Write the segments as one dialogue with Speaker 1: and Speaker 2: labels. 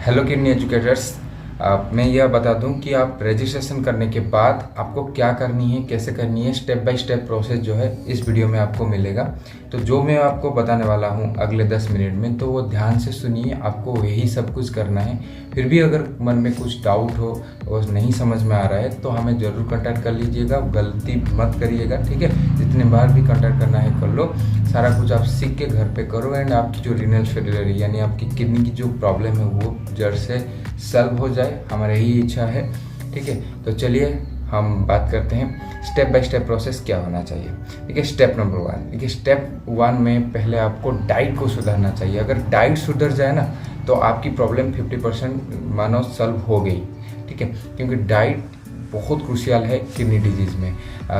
Speaker 1: Hello kidney educators. मैं यह बता दूं कि आप रजिस्ट्रेशन करने के बाद आपको क्या करनी है, कैसे करनी है, स्टेप बाय स्टेप प्रोसेस जो है इस वीडियो में आपको मिलेगा। तो जो मैं आपको बताने वाला हूं अगले 10 मिनट में, तो वो ध्यान से सुनिए, आपको यही सब कुछ करना है। फिर भी अगर मन में कुछ डाउट हो और नहीं समझ में आ रहा है तो हमें ज़रूर कॉन्टैक्ट कर लीजिएगा, गलती मत करिएगा, ठीक है। जितने बार भी कॉन्टैक्ट करना है कर लो, सारा कुछ आप सीख के घर पे करो एंड आपकी जो रीनल फेलियर यानी आपकी किडनी की जो प्रॉब्लम है वो जड़ से सॉल्व हो जाए, हमारी यही इच्छा है, ठीक है। तो चलिए हम बात करते हैं स्टेप बाय स्टेप प्रोसेस क्या होना चाहिए। देखिए स्टेप नंबर 1, देखिए स्टेप 1 में पहले आपको डाइट को सुधारना चाहिए। अगर डाइट सुधर जाए ना तो आपकी प्रॉब्लम 50% मानो सॉल्व हो गई, ठीक है। क्योंकि डाइट बहुत क्रूशियल है किडनी डिजीज़ में।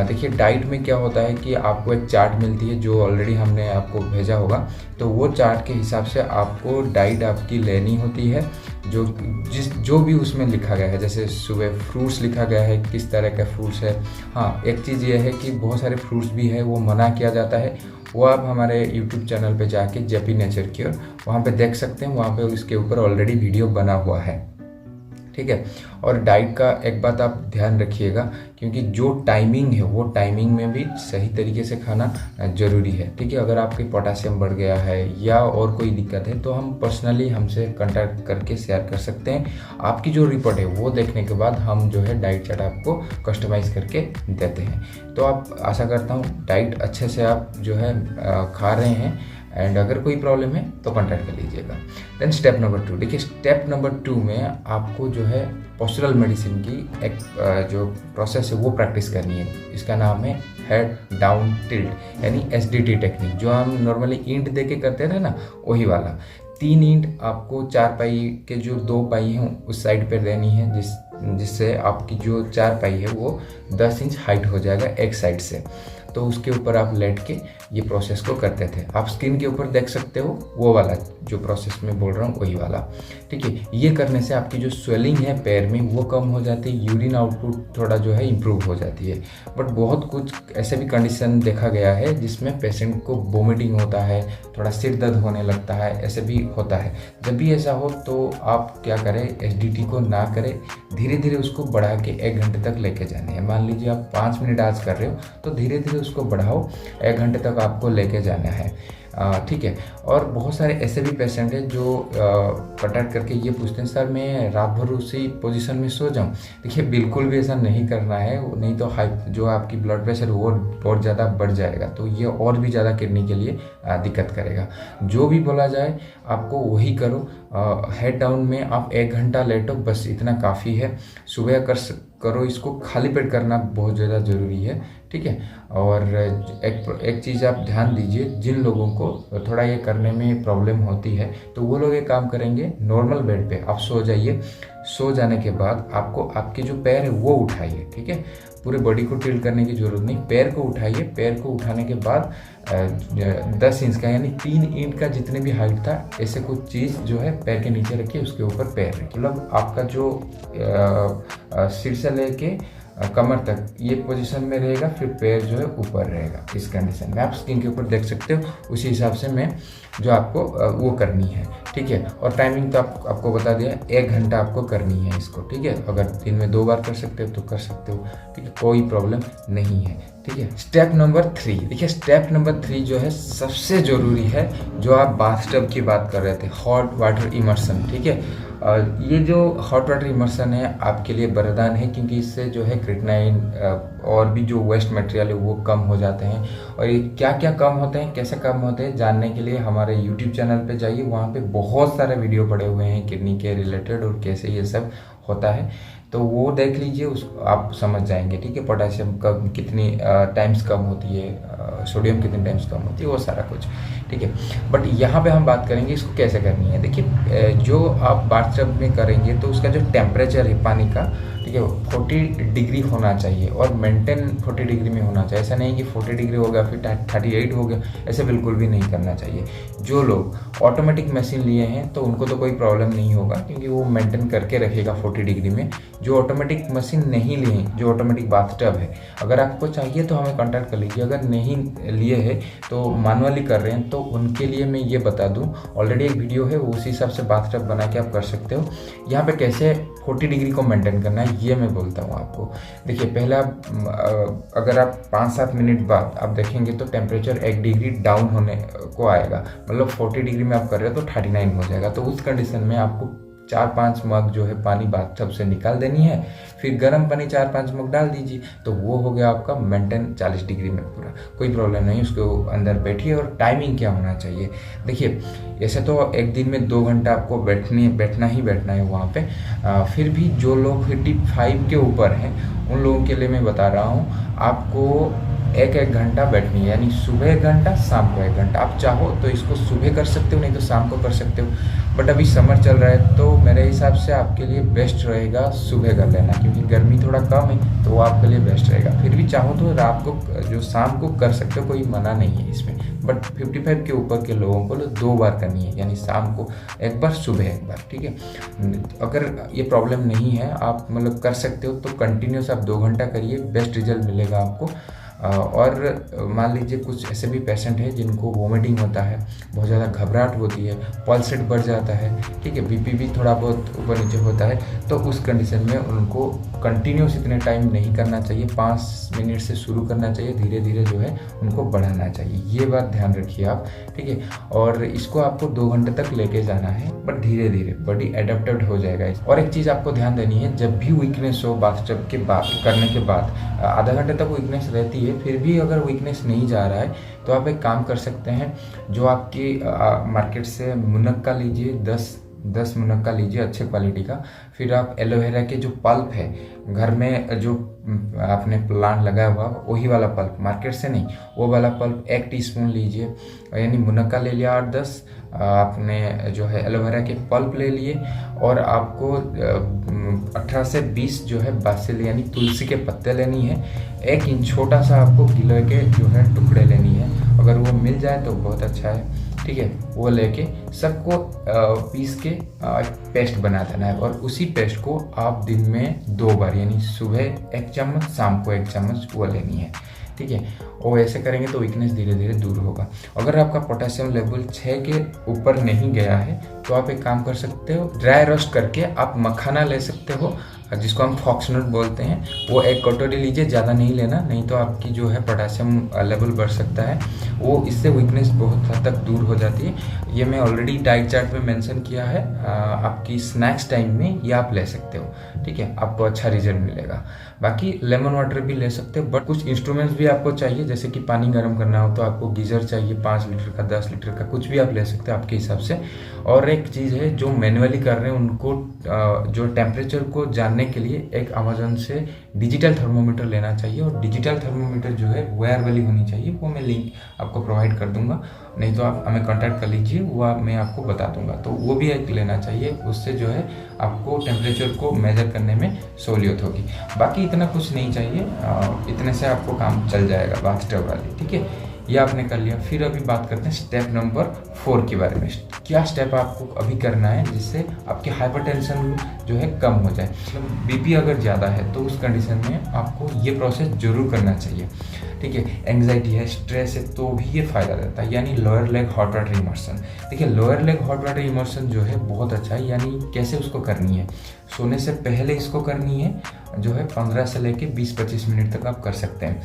Speaker 1: देखिए डाइट में क्या होता है कि आपको एक चार्ट मिलती है जो ऑलरेडी हमने आपको भेजा होगा, तो वो चार्ट के हिसाब से आपको डाइट आपकी लेनी होती है। जो भी उसमें लिखा गया है, जैसे सुबह फ्रूट्स लिखा गया है, किस तरह का फ्रूट्स है। हाँ, एक चीज़ ये है कि बहुत सारे फ्रूट्स भी है वो मना किया जाता है, वो आप हमारे यूट्यूब चैनल पे जाके जेपी नेचर क्योर वहाँ पे देख सकते हैं, वहाँ पे इसके ऊपर ऑलरेडी वीडियो बना हुआ है, ठीक है। और डाइट का एक बात आप ध्यान रखिएगा, क्योंकि जो टाइमिंग है वो टाइमिंग में भी सही तरीके से खाना ज़रूरी है, ठीक है। अगर आपकी पोटेशियम बढ़ गया है या और कोई दिक्कत है तो हम पर्सनली हमसे कांटेक्ट करके शेयर कर सकते हैं। आपकी जो रिपोर्ट है वो देखने के बाद हम जो है डाइट चार्ट आपको कस्टमाइज़ करके देते हैं। तो आप आशा करता हूँ डाइट अच्छे से आप जो है खा रहे हैं एंड अगर कोई प्रॉब्लम है तो कांटेक्ट कर लीजिएगा। देन स्टेप नंबर 2, देखिए स्टेप नंबर 2 में आपको जो है पोस्चरल मेडिसिन की एक जो प्रोसेस है वो प्रैक्टिस करनी है। इसका नाम है हेड डाउन टिल्ट यानी एसडीटी टेक्निक, जो हम नॉर्मली ईंट दे के करते थे ना, वही वाला। 3 ईंट आपको 4 पाई के जो 2 पाई हैं उस साइड पर देनी है, जिससे आपकी जो 4 पाई है वो 10 इंच हाइट हो जाएगा एक साइड से। तो उसके ऊपर आप लेट के ये प्रोसेस को करते थे। आप स्क्रीन के ऊपर देख सकते हो वो वाला जो प्रोसेस में बोल रहा हूँ वही वाला, ठीक है। ये करने से आपकी जो स्वेलिंग है पैर में वो कम हो जाती है, यूरिन आउटपुट थोड़ा जो है इम्प्रूव हो जाती है। बट बहुत कुछ ऐसे भी कंडीशन देखा गया है जिसमें पेशेंट को वोमिटिंग होता है, थोड़ा सिर दर्द होने लगता है, ऐसे भी होता है। जब भी ऐसा हो तो आप क्या करें, एसडीटी को ना करें, धीरे धीरे उसको बढ़ा के 1 घंटे तक लेके जाने हैं। मान लीजिए आप 5 मिनट आज कर रहे हो तो धीरे धीरे उसको बढ़ाओ, 1 घंटे तक आपको लेके जाना है, ठीक है। और बहुत सारे ऐसे भी पेशेंट हैं जो कॉन्टैक्ट करके ये पूछते हैं, सर मैं रात भर उसी पोजीशन में सो जाऊं। देखिए बिल्कुल भी ऐसा नहीं करना है, नहीं तो जो आपकी ब्लड प्रेशर वो बहुत ज़्यादा बढ़ जाएगा, तो ये और भी ज़्यादा किडनी के लिए दिक्कत करेगा। जो भी बोला जाए आपको वही करो। हेड डाउन में आप 1 घंटा लेटो, बस इतना काफ़ी है। सुबह करो, इसको खाली पेट करना बहुत ज़्यादा ज़रूरी है, ठीक है। और एक चीज़ आप ध्यान दीजिए, जिन लोगों को थोड़ा ये करने में प्रॉब्लम होती है तो वो लोग एक काम करेंगे, नॉर्मल बेड पे आप सो जाइए। सो जाने के बाद आपको आपके जो पैर है वो उठाइए, ठीक है। पूरे बॉडी को टिल्ट करने की जरूरत नहीं, पैर को उठाइए। पैर को उठाने के बाद 10 इंच का यानी 3 इंच का जितने भी हाइट था, ऐसे कुछ चीज़ जो है पैर के नीचे रखिए, उसके ऊपर पैर रखिए। मतलब आपका जो सिर से लेके कमर तक ये पोजीशन में रहेगा, फिर पैर जो है ऊपर रहेगा। इस कंडीशन में आप स्क्रीन के ऊपर देख सकते हो, उसी हिसाब से मैं जो आपको वो करनी है, ठीक है। और टाइमिंग तो आपको बता दिया, 1 घंटा आपको करनी है इसको, ठीक है। अगर दिन में 2 बार कर सकते हो तो कर सकते हो, ठीक है, कोई प्रॉब्लम नहीं है, ठीक है। स्टेप नंबर 3, देखिए स्टेप नंबर 3 जो है सबसे ज़रूरी है, जो आप बाथटब की बात कर रहे थे, हॉट वाटर इमर्सन, ठीक है। ये जो हॉट वाटर इमर्सन है आपके लिए वरदान है, क्योंकि इससे जो है क्रिएटिनिन और भी जो वेस्ट मटेरियल है वो कम हो जाते हैं। और ये क्या क्या कम होते हैं, कैसे कम होते हैं, जानने के लिए हमारे यूट्यूब चैनल पे जाइए, वहाँ पे बहुत सारे वीडियो पड़े हुए हैं किडनी के रिलेटेड और कैसे ये सब होता है, तो वो देख लीजिए, उसको आप समझ जाएंगे, ठीक है। पोटेशियम कम कितनी टाइम्स कम होती है, सोडियम कितनी टाइम्स कम होती है, वो सारा कुछ, ठीक है। बट यहाँ पे हम बात करेंगे इसको कैसे करनी है। देखिए जो आप बाथटब में करेंगे तो उसका जो टेम्परेचर है पानी का, ठीक ठीक है। 40 डिग्री होना चाहिए और मेंटेन 40 डिग्री में होना चाहिए। ऐसा नहीं कि 40 डिग्री हो गया फिर 38 हो गया, ऐसे बिल्कुल भी नहीं करना चाहिए। जो लोग ऑटोमेटिक मशीन लिए हैं तो उनको तो कोई प्रॉब्लम नहीं होगा, क्योंकि वो मेंटेन करके रखेगा 40 डिग्री में। जो ऑटोमेटिक मशीन नहीं लिए हैं, जो ऑटोमेटिक बाथटब है, अगर आपको चाहिए तो हमें कॉन्टैक्ट कर लीजिए। अगर नहीं लिए है तो मैनुअली कर रहे हैं तो उनके लिए मैं ये बता दूं, ऑलरेडी एक वीडियो है, उसी हिसाब से बाथटब बना के आप कर सकते हो। यहाँ पे कैसे 40 डिग्री को मेंटेन करना है ये मैं बोलता हूँ आपको। देखिए, पहले आप अगर आप 5-7 मिनट बाद आप देखेंगे तो टेम्परेचर 1 डिग्री डाउन होने को आएगा, मतलब 40 डिग्री में आप कर रहे हो तो 39 हो जाएगा। तो उस कंडीशन में आपको 4-5 मग जो है पानी बाथटब से निकाल देनी है, फिर गर्म पानी 4-5 मग डाल दीजिए, तो वो हो गया आपका मेंटेन 40 डिग्री में पूरा। कोई प्रॉब्लम नहीं, उसके अंदर बैठिए। और टाइमिंग क्या होना चाहिए, देखिए ऐसे तो एक दिन में 2 घंटा आपको बैठना ही है वहाँ पे। फिर भी जो लोग 55 के ऊपर हैं उन लोगों के लिए मैं बता रहा हूँ, आपको एक घंटा बैठनी है, यानी सुबह 1 घंटा, शाम को 1 घंटा। आप चाहो तो इसको सुबह कर सकते हो, नहीं तो शाम को कर सकते हो। बट अभी समर चल रहा है तो मेरे हिसाब से आपके लिए बेस्ट रहेगा सुबह कर लेना, क्योंकि गर्मी थोड़ा कम है तो वो आपके लिए बेस्ट रहेगा। फिर भी चाहो तो रात को, जो शाम को कर सकते हो, कोई मना नहीं है इसमें। बट 55 के ऊपर के लोगों को 2 बार करनी है, यानी शाम को 1 बार, सुबह 1 बार, ठीक है। अगर ये प्रॉब्लम नहीं है, आप मतलब कर सकते हो, तो कंटिन्यूस आप 2 घंटा करिए, बेस्ट रिजल्ट मिलेगा आपको। और मान लीजिए कुछ ऐसे भी पेशेंट हैं जिनको वोमिटिंग होता है, बहुत ज़्यादा घबराहट होती है, पल्स रेट बढ़ जाता है, ठीक है, बीपी भी थोड़ा बहुत ऊपर नीचे होता है, तो उस कंडीशन में उनको कंटिन्यूस इतने टाइम नहीं करना चाहिए, 5 मिनट से शुरू करना चाहिए, धीरे धीरे जो है उनको बढ़ाना चाहिए। ये बात ध्यान रखिए आप, ठीक है। और इसको आपको 2 घंटे तक लेके जाना है, बट धीरे धीरे बॉडी एडेप्टेड हो जाएगा। और एक चीज़ आपको ध्यान देनी है, जब भी वीकनेस हो बाथटब के बाद करने के बाद आधा घंटे तक वीकनेस रहती है, फिर भी अगर वीकनेस नहीं जा रहा है तो आप एक काम कर सकते हैं, जो आपकी मार्केट से मुनक्का लीजिए, 10 मुनक्का लीजिए अच्छे क्वालिटी का। फिर आप एलोवेरा के जो पल्प है, घर में जो आपने प्लांट लगाया हुआ वही वाला पल्प, मार्केट से नहीं, वो वाला पल्प 1 टीस्पून लीजिए, यानी मुनक्का ले लिया 8-10, आपने जो है एलोवेरा के पल्प ले लिए, और आपको 18 से 20 जो है बासिल यानी तुलसी के पत्ते लेनी है। 1 इंच छोटा सा आपको गिलोय के जो है टुकड़े लेनी है, अगर वो मिल जाए तो बहुत अच्छा है, ठीक है। वो लेके सबको पीस के पेस्ट बना देना है, और उसी पेस्ट को आप दिन में 2 बार, यानी सुबह 1 चम्मच, शाम को 1 चम्मच वो लेनी है, ठीक है। और ऐसे करेंगे तो वीकनेस धीरे धीरे दूर होगा। अगर आपका पोटेशियम लेवल 6 के ऊपर नहीं गया है तो आप एक काम कर सकते हो, ड्राई रोस्ट करके आप मखाना ले सकते हो, जिसको हम फॉक्सनट बोलते हैं। वो 1 कटोरी लीजिए, ज़्यादा नहीं लेना, नहीं तो आपकी जो है पोटेशियम लेवल बढ़ सकता है। वो इससे वीकनेस बहुत हद तक दूर हो जाती है। ये मैं ऑलरेडी डाइट चार्ट में मेंशन किया है, आपकी स्नैक्स टाइम में ये आप ले सकते हो, ठीक है, आपको अच्छा रिजल्ट मिलेगा। बाकी लेमन वाटर भी ले सकते हो, बट कुछ इंस्ट्रूमेंट्स भी आपको चाहिए, जैसे कि पानी गर्म करना हो तो आपको गीज़र चाहिए, 5 लीटर का, 10 लीटर का, कुछ भी आप ले सकते हो आपके हिसाब से। और एक चीज़ है, जो मैनुअली कर रहे हैं उनको जो टेम्परेचर को जानने के लिए एक अमेजोन से डिजिटल थर्मोमीटर लेना चाहिए, और डिजिटल थर्मोमीटर जो है वेयर वाली होनी चाहिए। वो मैं लिंक आपको प्रोवाइड कर दूंगा, नहीं तो आप हमें कांटेक्ट कर लीजिए, वो मैं आपको बता दूंगा। तो वो भी एक लेना चाहिए, उससे जो है आपको टेम्परेचर को मेजर करने में सहूलियत होगी। बाकी इतना कुछ नहीं चाहिए, इतने से आपको काम चल जाएगा बाथटब वाली, ठीक है। ये आपने कर लिया। फिर अभी बात करते हैं स्टेप नंबर 4 के बारे में। क्या स्टेप आपको अभी करना है जिससे आपकी हाइपरटेंशन जो है कम हो जाए। मतलब बीपी अगर ज़्यादा है तो उस कंडीशन में आपको ये प्रोसेस जरूर करना चाहिए, ठीक है। एंग्जाइटी है, स्ट्रेस है, तो भी ये फ़ायदा देता है, यानी lower leg hot water immersion. देखिए, lower leg hot water immersion जो है बहुत अच्छा है। यानी कैसे उसको करनी है, सोने से पहले इसको करनी है, जो है 15 से लेके 20-25 मिनट तक आप कर सकते हैं।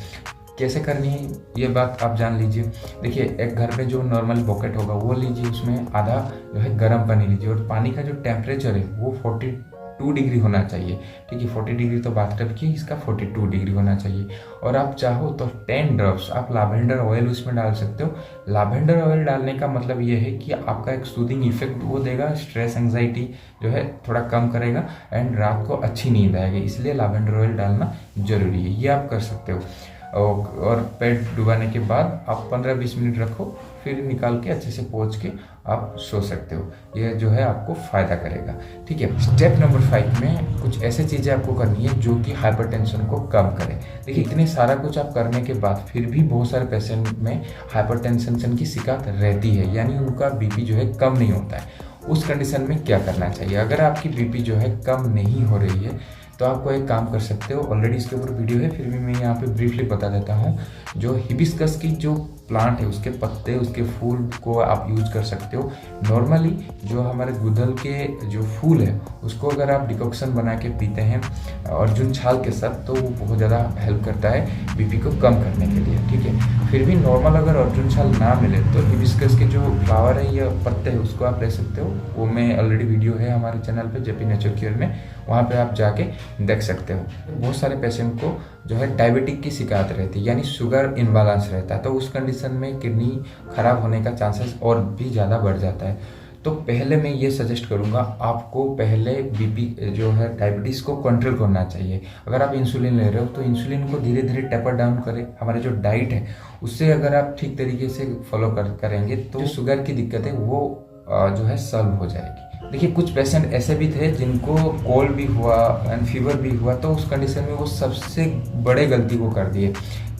Speaker 1: कैसे करनी है ये बात आप जान लीजिए। देखिए, एक घर में जो नॉर्मल बकेट होगा वो लीजिए, उसमें आधा जो है गर्म पानी लीजिए, और पानी का जो टेम्परेचर है वो 42 डिग्री होना चाहिए, ठीक है। 40 डिग्री तो बाथटब की, इसका 42 डिग्री होना चाहिए। और आप चाहो तो 10 ड्रॉप्स आप लावेंडर ऑयल उसमें डाल सकते हो। लावेंडर ऑयल डालने का मतलब ये है कि आपका एक सूदिंग इफेक्ट वो देगा, स्ट्रेस एंग्जाइटी जो है थोड़ा कम करेगा, एंड रात को अच्छी नींद आएगी, इसलिए लावेंडर ऑयल डालना जरूरी है। ये आप कर सकते हो। और पेट डुबाने के बाद आप 15-20 मिनट रखो, फिर निकाल के अच्छे से पोंछ के आप सो सकते हो। ये जो है आपको फ़ायदा करेगा। ठीक है, स्टेप नंबर 5 में कुछ ऐसे चीज़ें आपको करनी है जो कि हाइपरटेंशन को कम करे। देखिए, इतने सारा कुछ आप करने के बाद फिर भी बहुत सारे पेशेंट में हाइपरटेंशन की शिकायत रहती है, यानी उनका बीपी जो है कम नहीं होता है। उस कंडीशन में क्या करना चाहिए? अगर आपकी बीपी जो है कम नहीं हो रही है तो आपको एक काम कर सकते हो। ऑलरेडी इसके ऊपर वीडियो है, फिर भी मैं यहाँ पे ब्रीफली बता देता हूँ। जो हिबिस्कस की जो प्लांट है, उसके पत्ते, उसके फूल को आप यूज कर सकते हो। नॉर्मली जो हमारे गुड़हल के जो फूल है उसको अगर आप डिकॉक्शन बना के पीते हैं अर्जुन छाल के साथ, तो वो बहुत ज़्यादा हेल्प करता है बीपी को कम करने के लिए। ठीक है, फिर भी नॉर्मल अगर अर्जुन छाल ना मिले तो हिबिस्कस के जो फ्लावर है या पत्ते है उसको आप ले सकते हो। वो मैं ऑलरेडी वीडियो है हमारे चैनल पे जेपी नेचर क्योर में, वहाँ पे आप जाके देख सकते हो। बहुत सारे पेशेंट को जो है डायबिटिक की शिकायत रहती है, यानी शुगर इनबैलेंस रहता है, तो उस कंडीशन में किडनी खराब होने का चांसेस और भी ज़्यादा बढ़ जाता है। तो पहले मैं ये सजेस्ट करूँगा, आपको पहले बीपी जो है डायबिटीज़ को कंट्रोल करना चाहिए। अगर आप इंसुलिन ले रहे हो तो इंसुलिन को धीरे धीरे टेपर डाउन करें। हमारे जो डाइट है उससे अगर आप ठीक तरीके से फॉलो करेंगे तो जो शुगर की दिक्कत है वो जो है सॉल्व हो जाएगी। देखिए, कुछ पेशेंट ऐसे भी थे जिनको कोल्ड भी हुआ एंड फीवर भी हुआ, तो उस कंडीशन में वो सबसे बड़े गलती को कर दिए।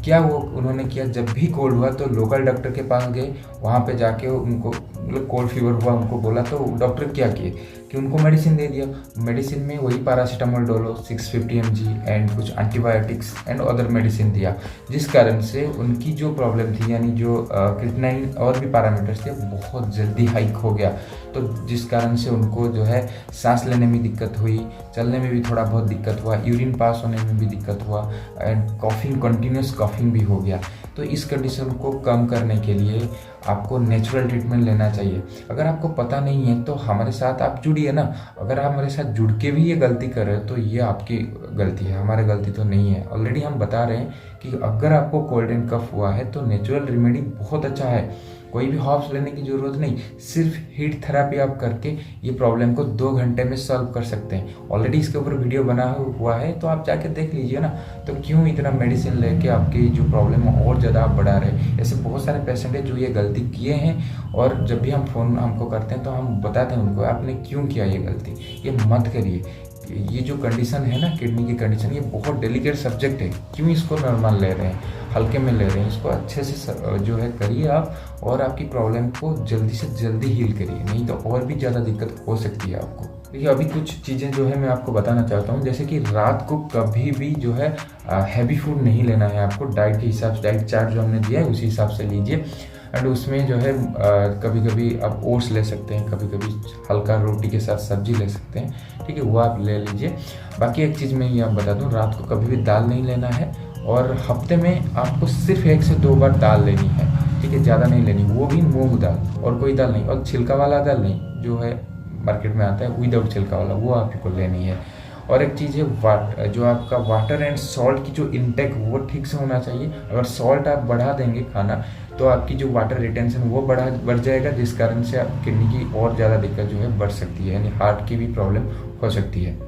Speaker 1: क्या वो उन्होंने किया, जब भी कोल्ड हुआ तो लोकल डॉक्टर के पास गए, वहाँ पे जाके उनको मतलब कोल्ड फीवर हुआ उनको बोला, तो डॉक्टर क्या किए कि उनको मेडिसिन दे दिया। मेडिसिन में वही पैरासीटामोल डोलो 650 mg एंड कुछ एंटीबायोटिक्स एंड अदर मेडिसिन दिया, जिस कारण से उनकी जो प्रॉब्लम थी, यानी जो क्रिएटिनिन और भी पैरामीटर्स थे, बहुत जल्दी हाइक हो गया। तो जिस कारण से उनको जो है सांस लेने में दिक्कत हुई, चलने में भी थोड़ा बहुत दिक्कत हुआ, यूरिन पास होने में भी दिक्कत हुआ एंड कॉफिंग, कंटिन्यूस कॉफिंग भी हो गया। तो इस कंडीशन को कम करने के लिए आपको नेचुरल ट्रीटमेंट लेना चाहिए। अगर आपको पता नहीं है तो हमारे साथ आप जुड़िए ना। अगर आप हमारे साथ जुड़ के भी ये गलती कर रहे हो तो ये आपकी गलती है, हमारी गलती तो नहीं है। ऑलरेडी हम बता रहे हैं कि अगर आपको कोल्ड एंड कफ हुआ है तो नेचुरल रेमेडी बहुत अच्छा है। कोई भी हॉर्ब्स लेने की जरूरत नहीं, सिर्फ हीट थेरेपी आप करके ये प्रॉब्लम को 2 घंटे में सॉल्व कर सकते हैं। ऑलरेडी इसके ऊपर वीडियो बना हुआ है, तो आप जाके देख लीजिए ना। तो क्यों इतना मेडिसिन लेके आपकी जो प्रॉब्लम है और ज़्यादा आप बढ़ा रहे। ऐसे बहुत सारे पेशेंट हैं जो ये गलती किए हैं, और जब भी हम फ़ोन हमको करते हैं तो हम बताते हैं उनको, आपने क्यों किया ये गलती, ये मत करिए। ये जो कंडीशन है ना, किडनी की कंडीशन, ये बहुत डेलिकेट सब्जेक्ट है। क्यों इसको नॉर्मल ले रहे हैं, हल्के में ले रहे हैं? इसको अच्छे से जो है करिए आप, और आपकी प्रॉब्लम को जल्दी से जल्दी हील करिए, नहीं तो और भी ज़्यादा दिक्कत हो सकती है आपको। देखिए, अभी कुछ चीज़ें जो है मैं आपको बताना चाहता हूँ, जैसे कि रात को कभी भी जो है हैवी फूड नहीं लेना है आपको। डाइट के हिसाब से, डाइट चार्ट जो हमने दिया है उसी हिसाब से लीजिए। एंड उसमें जो है कभी कभी आप ओट्स ले सकते हैं, कभी कभी हल्का रोटी के साथ सब्जी ले सकते हैं। ठीक है, वो आप ले लीजिए। बाकी एक चीज़ मैं ये आप बता दूं, रात को कभी भी दाल नहीं लेना है, और हफ्ते में आपको सिर्फ 1 से 2 बार दाल लेनी है। ठीक है, ज़्यादा नहीं लेनी, वो भी मूंग दाल, और कोई दाल नहीं, और छिलका वाला दाल नहीं, जो है मार्केट में आता है विदाउट छिलका वाला, वो आपको लेनी है। और एक चीज़ है जो आपका वाटर एंड सॉल्ट की जो इनटेक वो ठीक से होना चाहिए। अगर सॉल्ट आप बढ़ा देंगे खाना तो आपकी जो वाटर रिटेंशन वो बढ़ जाएगा, जिस कारण से आप किडनी की और ज़्यादा दिक्कत जो है बढ़ सकती है, यानी हार्ट की भी प्रॉब्लम हो सकती है।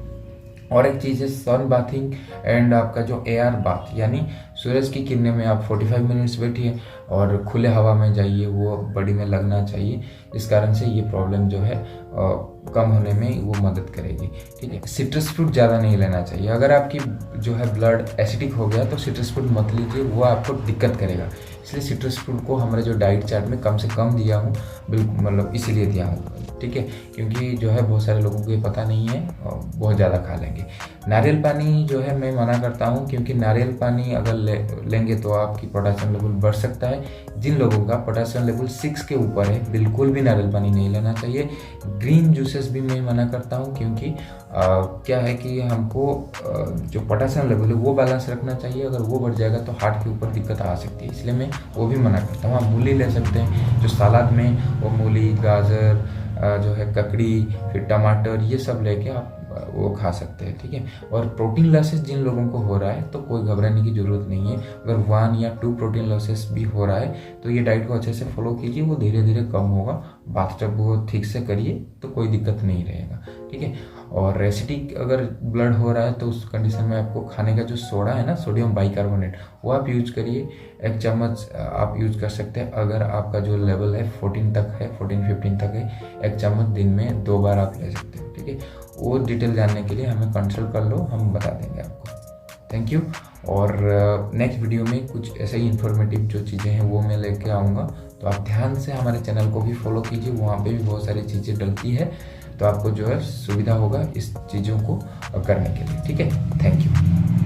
Speaker 1: और एक चीज़ है सन बाथिंग एंड आपका जो एयर बाथ, यानी सूरज की किरणें में आप 45 मिनट्स बैठिए और खुले हवा में जाइए, वो बॉडी में लगना चाहिए, जिस कारण से ये प्रॉब्लम जो है कम होने में वो मदद करेगी। ठीक है, सिट्रस फ्रूट ज़्यादा नहीं लेना चाहिए। अगर आपकी जो है ब्लड एसिडिक हो गया तो सिट्रस फ्रूट मत लीजिए, वो आपको दिक्कत करेगा। इसलिए सिट्रस फ्रूट को हमारे जो डाइट चार्ट में कम से कम दिया हूँ, बिल्कुल मतलब इसीलिए दिया हूँ। ठीक है, क्योंकि जो है बहुत सारे लोगों को ये पता नहीं है और बहुत ज़्यादा खा लेंगे। नारियल पानी जो है मैं मना करता हूँ, क्योंकि नारियल पानी अगर लेंगे तो आपकी पोटेशियम लेवल बढ़ सकता है। जिन लोगों का पोटेशियम लेवल 6 के ऊपर है, बिल्कुल भी नारियल पानी नहीं लेना चाहिए। ग्रीन जूसेस भी मैं मना करता हूँ, क्योंकि क्या है कि हमको जो पोटेशियम लेवल है वो बैलेंस रखना चाहिए। अगर वो बढ़ जाएगा तो हार्ट के ऊपर दिक्कत आ सकती है, इसलिए मैं वो भी मना करता हूँ। आप मूली ले सकते हैं, जो सलाद में वो मूली, गाजर, जो है ककड़ी, फिर टमाटर, ये सब लेके आप वो खा सकते हैं। ठीक है, और प्रोटीन लॉसेस जिन लोगों को हो रहा है तो कोई घबराने की ज़रूरत नहीं है। अगर 1 या 2 प्रोटीन लॉसेस भी हो रहा है तो ये डाइट को अच्छे से फॉलो कीजिए, वो धीरे धीरे कम होगा। बाथ जब वो ठीक से करिए तो कोई दिक्कत नहीं रहेगा। ठीक है। और एसिडिक अगर ब्लड हो रहा है तो उस कंडीशन में आपको खाने का जो सोडा है ना, सोडियम बाइकार्बोनेट, वो आप यूज करिए। 1 चम्मच आप यूज कर सकते हैं। अगर आपका जो लेवल है 14 तक है, 14-15 तक है, 1 चम्मच दिन में 2 बार आप ले सकते हैं, ठीक है। वो डिटेल जानने के लिए हमें कंसल्ट कर लो, हम बता देंगे आपको। Thank you. और नेक्स्ट वीडियो में कुछ ऐसे ही इन्फॉर्मेटिव जो चीज़ें हैं वो मैं लेके आऊँगा, तो आप ध्यान से हमारे चैनल को भी फॉलो कीजिए, वहाँ पे भी बहुत सारी चीज़ें डलती है, तो आपको जो है सुविधा होगा इस चीज़ों को करने के लिए, ठीक है। Thank you.